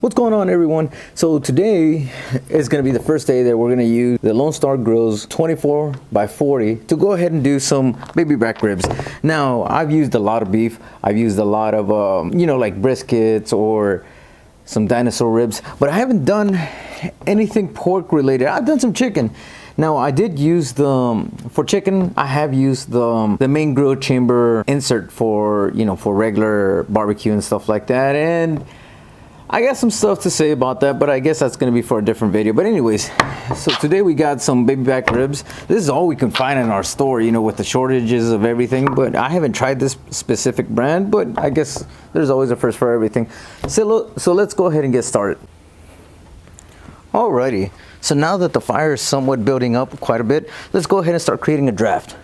What's going on, everyone? So today is going to be the first day that we're going to use the Lone Star Grillz 24x40 to go ahead and do some baby back ribs. Now, I've used a lot of beef. I've used a lot of, like briskets or some dinosaur ribs, but I haven't done anything pork related. I've done some chicken. Now, I did use for chicken, I have used the main grill chamber insert for regular barbecue and stuff like that. And I got some stuff to say about that, but I guess that's going to be for a different video. But anyways, so today we got some baby back ribs. This is all we can find in our store, with the shortages of everything. But I haven't tried this specific brand, but I guess there's always a first for everything. So let's go ahead and get started. Alrighty, so now that the fire is somewhat building up quite a bit, let's go ahead and start creating a draft.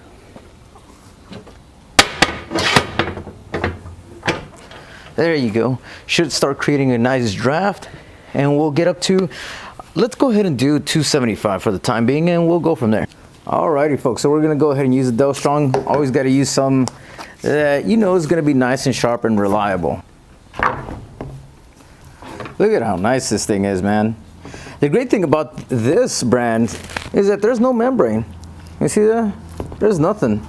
There you go. Should start creating a nice draft, and we'll get up to, let's go ahead and do 275 for the time being, and we'll go from there. Alrighty, folks, so we're gonna go ahead and use the Dalstrong. Always gotta use some that is gonna be nice and sharp and reliable. Look at how nice this thing is, man. The great thing about this brand is that there's no membrane. You see that? There's nothing.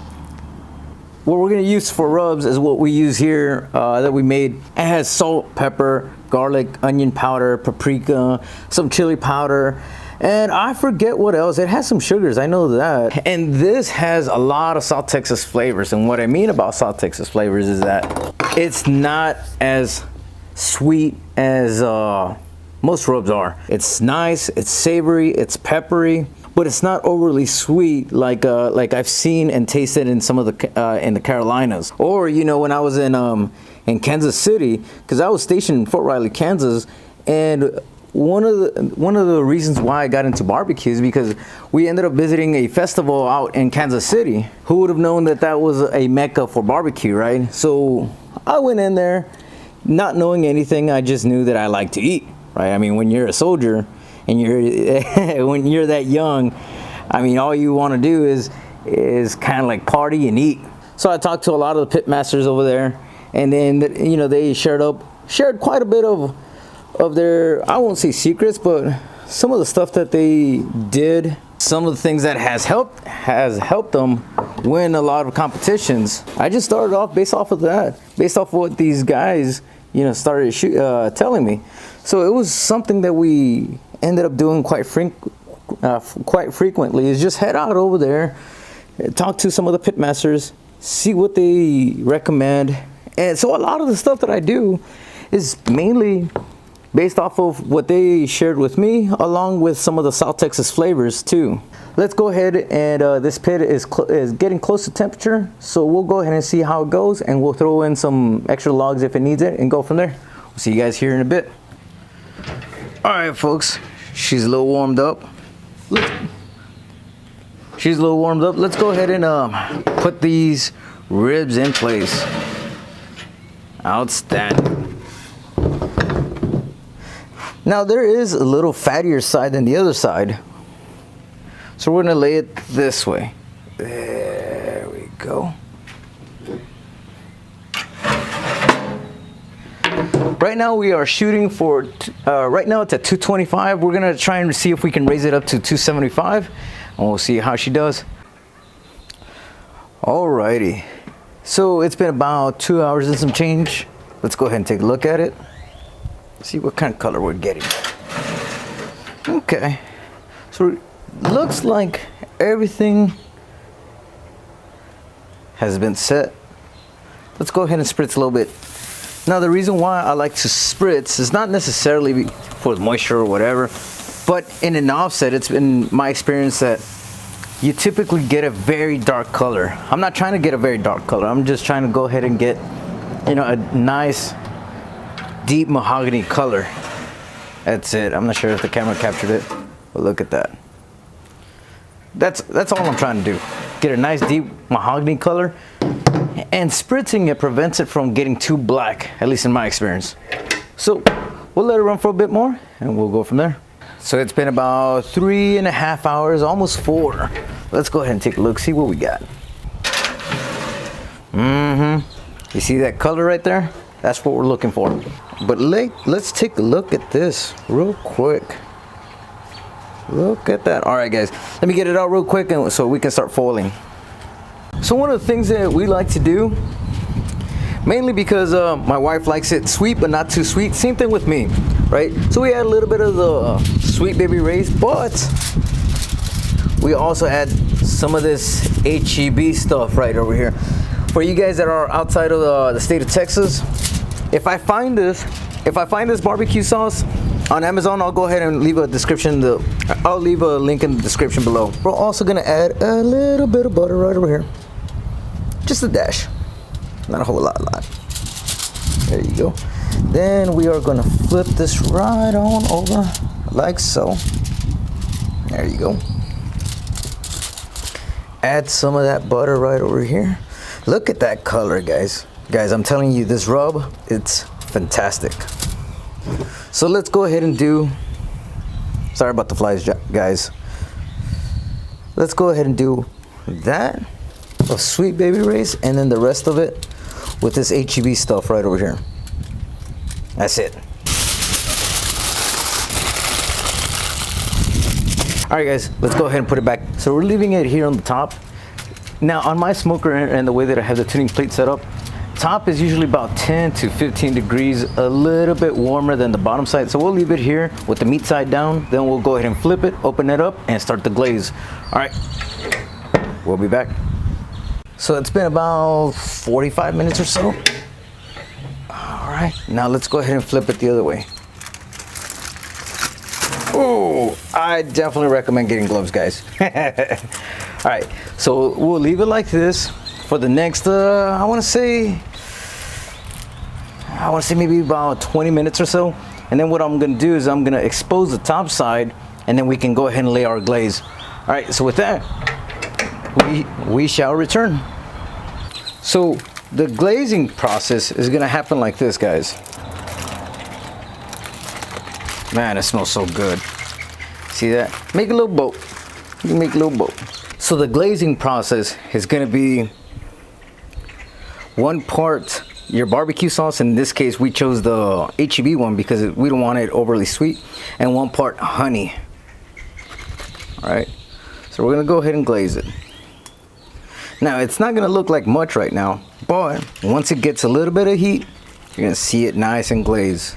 What we're going to use for rubs is what we use here that we made. It has salt, pepper, garlic, onion powder, paprika, some chili powder, and I forget what else. It has some sugars, I know that. And this has a lot of South Texas flavors. And what I mean about South Texas flavors is that it's not as sweet as most rubs are. It's nice, it's savory, it's peppery, but it's not overly sweet like I've seen and tasted in some of the in the Carolinas, or when I was in Kansas City, because I was stationed in Fort Riley, Kansas. And one of the reasons why I got into barbecue is because we ended up visiting a festival out in Kansas City. Who would have known that that was a mecca for barbecue, right? So I went in there not knowing anything. I just knew that I like to eat, right? I mean, when you're a soldier and when you're that young, I mean, all you want to do is kind of like party and eat. So I talked to a lot of the pit masters over there, and then they shared quite a bit of their, I won't say secrets, but some of the stuff that they did, some of the things that has helped them win a lot of competitions. I just started off based off of that, based off what these guys started telling me. So it was something that we ended up doing quite frequently, is just head out over there, talk to some of the pit masters, see what they recommend. And so a lot of the stuff that I do is mainly based off of what they shared with me, along with some of the South Texas flavors too. Let's go ahead, and this pit is getting close to temperature, so we'll go ahead and see how it goes, and we'll throw in some extra logs if it needs it and go from there. We'll see you guys here in a bit. All right, folks, she's a little warmed up. She's a little warmed up. Let's go ahead and put these ribs in place. Outstanding. Now, there is a little fattier side than the other side, so we're gonna lay it this way. There we go. Right now we are shooting for, right now it's at 225. We're gonna try and see if we can raise it up to 275, and we'll see how she does. Alrighty, so it's been about 2 hours and some change. Let's go ahead and take a look at it. See what kind of color we're getting. Okay, so it looks like everything has been set. Let's go ahead and spritz a little bit. Now, the reason why I like to spritz is not necessarily for moisture or whatever, but in an offset, it's been my experience that you typically get a very dark color. I'm not trying to get a very dark color. I'm just trying to go ahead and get, a nice deep mahogany color. That's it. I'm not sure if the camera captured it, but look at that. That's all I'm trying to do. Get a nice deep mahogany color, and spritzing it prevents it from getting too black, at least in my experience. So we'll let it run for a bit more, and we'll go from there. So it's been about 3.5 hours, almost 4. Let's go ahead and take a look, see what we got. You see that color right there? That's what we're looking for. But let's take a look at this real quick. Look at that. All right, guys, let me get it out real quick and so we can start foiling. So one of the things that we like to do, mainly because my wife likes it sweet but not too sweet, same thing with me, right? So we add a little bit of the Sweet Baby Ray's, but we also add some of this HEB stuff right over here. For you guys that are outside of the state of Texas, if I find this barbecue sauce on Amazon, I'll go ahead and leave a description. I'll leave a link in the description below. We're also gonna add a little bit of butter right over here, just a dash, not a whole lot. There you go. Then we are gonna flip this right on over like so. There you go. Add some of that butter right over here. Look at that color, guys. Guys, I'm telling you, this rub, it's fantastic. So let's go ahead and do, sorry about the flies, guys. Let's go ahead and do that of Sweet Baby Ray's, and then the rest of it with this HEB stuff right over here. That's it. All right, guys, let's go ahead and put it back. So we're leaving it here on the top. Now on my smoker and the way that I have the tuning plate set up, top is usually about 10 to 15 degrees, a little bit warmer than the bottom side. So we'll leave it here with the meat side down. Then we'll go ahead and flip it, open it up, and start the glaze. All right, we'll be back. So it's been about 45 minutes or so. All right, now let's go ahead and flip it the other way. Oh, I definitely recommend getting gloves, guys. All right, so we'll leave it like this for the next, I want to say maybe about 20 minutes or so. And then what I'm going to do is I'm going to expose the top side, and then we can go ahead and lay our glaze. All right, so with that, we shall return. So the glazing process is going to happen like this, guys. Man, it smells so good. See that? Make a little boat. You can make a little boat. So the glazing process is going to be 1 part your barbecue sauce. In this case, we chose the HEB one because we don't want it overly sweet, and 1 part honey. All right. So we're going to go ahead and glaze it. Now, it's not going to look like much right now, but once it gets a little bit of heat, you're going to see it nice and glazed.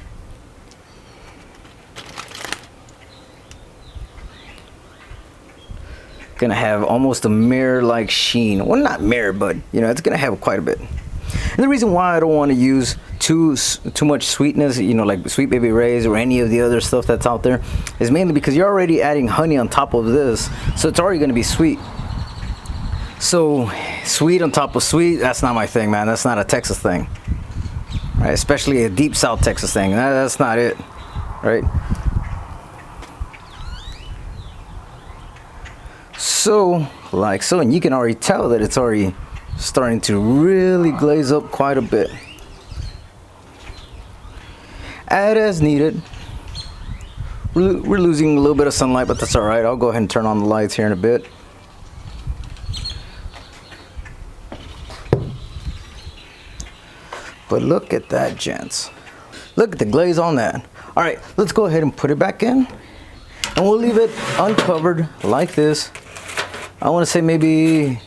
Gonna have almost a mirror-like sheen. Well, not mirror, but you know, it's gonna have quite a bit. And the reason why I don't want to use too much sweetness, you know, like Sweet Baby Ray's or any of the other stuff that's out there, is mainly because you're already adding honey on top of this, so it's already gonna be sweet. So sweet on top of sweet, that's not my thing, man. That's not a Texas thing, right? Especially a deep South Texas thing. That's not it, right? So, like so, and you can already tell that it's already starting to really glaze up quite a bit. Add as needed. We're losing a little bit of sunlight, but that's all right. I'll go ahead and turn on the lights here in a bit. But look at that, gents. Look at the glaze on that. All right, let's go ahead and put it back in, and we'll leave it uncovered like this. I want to say maybe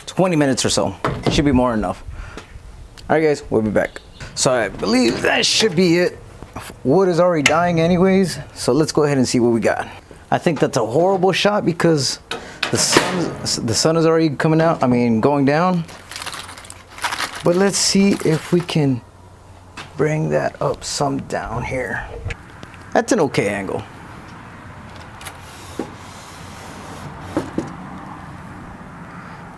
20 minutes or so. It should be more than enough. All right, guys, we'll be back. So I believe that should be it. Wood is already dying anyways, so let's go ahead and see what we got. I think that's a horrible shot because the sun is already coming out, going down. But let's see if we can bring that up some down here. That's an okay angle.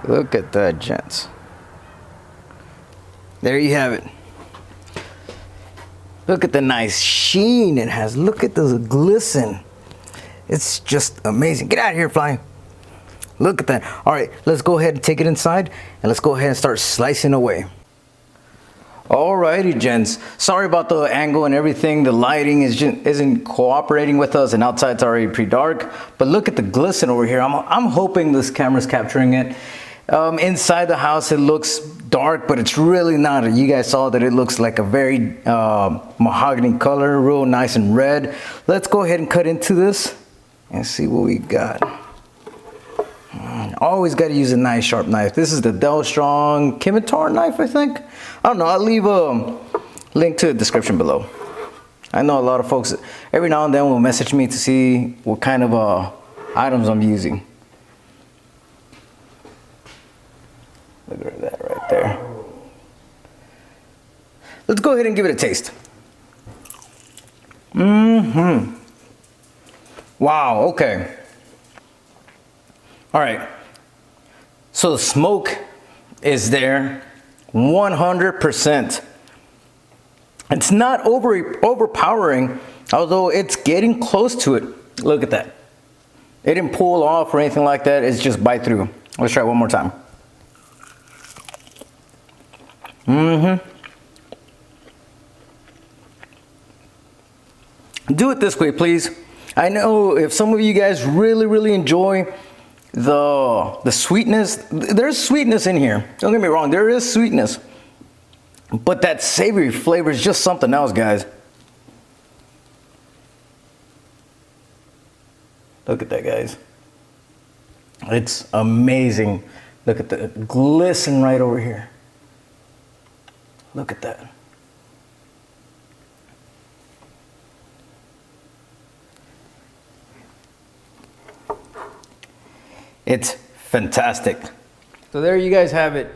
Look at that, gents. There you have it. Look at the nice sheen it has. Look at the glisten. It's just amazing. Get out of here, fly. Look at that. All right, let's go ahead and take it inside, and let's go ahead and start slicing away. Alrighty, gents. Sorry about the angle and everything. The lighting isn't cooperating with us, and outside's already pretty dark. But look at the glisten over here. I'm hoping this camera's capturing it. Inside the house, it looks dark, but it's really not. You guys saw that it looks like a very mahogany color, real nice and red. Let's go ahead and cut into this and see what we got. Always got to use a nice sharp knife. This is the Dalstrong knife, I think. I don't know. I'll leave a link to the description below. I know a lot of folks every now and then will message me to see what kind of items I'm using. Look at that right there. Let's go ahead and give it a taste. Wow, okay. All right. So the smoke is there 100%. It's not overpowering, although it's getting close to it. Look at that. It didn't pull off or anything like that. It's just bite through. Let's try it one more time. Do it this way, please. I know if some of you guys really enjoy the sweetness, there's sweetness in here. Don't get me wrong, there is sweetness. But that savory flavor is just something else, guys. Look at that, guys. It's amazing. Look at the glisten right over here. Look at that. It's fantastic. So there you guys have it.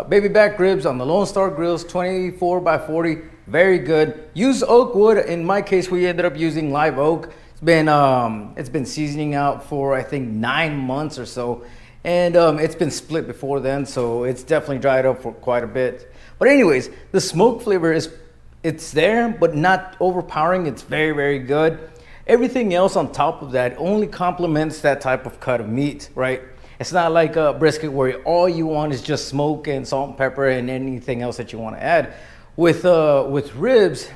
Baby back ribs on the Lone Star Grillz 24x40. Very good. Use oak wood. In my case, we ended up using live oak. It's been seasoning out for I think 9 months or so, and it's been split before then, so it's definitely dried up for quite a bit. But anyways, the smoke flavor it's there, but not overpowering. It's very good. Everything else on top of that only complements that type of cut of meat, right? It's not like a brisket where all you want is just smoke and salt and pepper and anything else that you want to add. With ribs,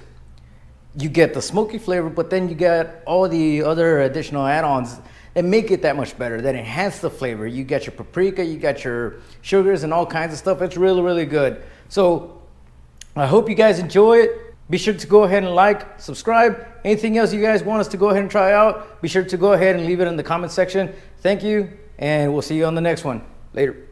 you get the smoky flavor, but then you get all the other additional add-ons that make it that much better, that enhance the flavor. You got your paprika, you got your sugars and all kinds of stuff. It's really good. So I hope you guys enjoy it. Be sure to go ahead and like, subscribe. Anything else you guys want us to go ahead and try out, be sure to go ahead and leave it in the comment section. Thank you, and we'll see you on the next one. Later.